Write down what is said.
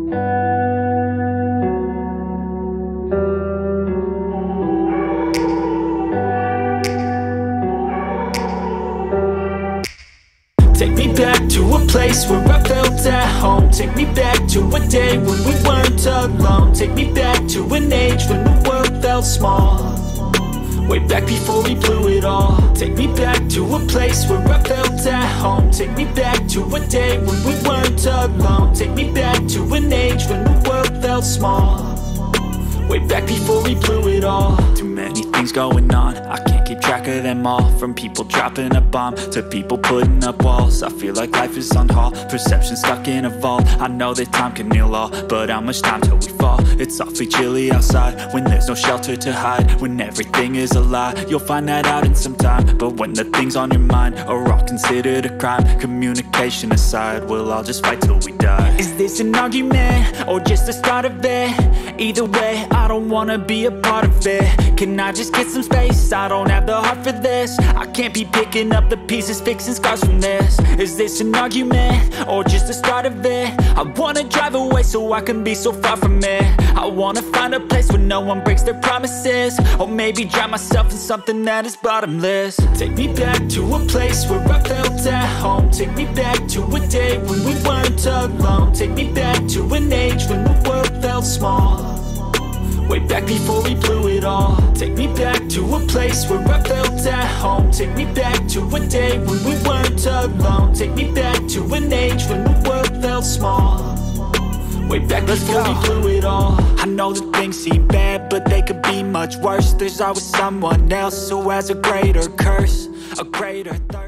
Take me back to a place where I felt at home. Take me back to a day when we weren't alone. Take me back to an age when the world felt small, way back before we blew it all. Take me back to a place where I felt at home. Take me back to a day when we weren't alone. Take me back to an age when the world felt small, way back before we blew it all. Too many things going on, I can't keep track of them all. From people dropping a bomb to people putting up walls. I feel like life is on hold, perception stuck in a vault. I know that time can heal all, but how much time till we fall? It's awfully chilly outside when there's no shelter to hide. When everything is a lie, you'll find that out in some time. But when the things on your mind are all considered a crime, communication aside, we'll all just fight till we die. Is this an argument or just the start of it? Either way, I don't wanna be a part of it. Can I just get some space? I don't have the heart for this. I can't be picking up the pieces, fixing scars from this. Is this an argument or just the start of it? I wanna drive away so I can be so far from it. I wanna find a place where no one breaks their promises, or maybe drown myself in something that is bottomless. Take me back to a place where I felt at home. Take me back to a day when we weren't alone. Take me back to an age when the world felt small, way back before we blew it all. Take me back to a place where I felt at home. Take me back to a day when we weren't alone. Take me back to an age when the world felt small, way back before we blew it all. I know that things seem bad, but they could be much worse. There's always someone else who has a greater curse, a greater thirst.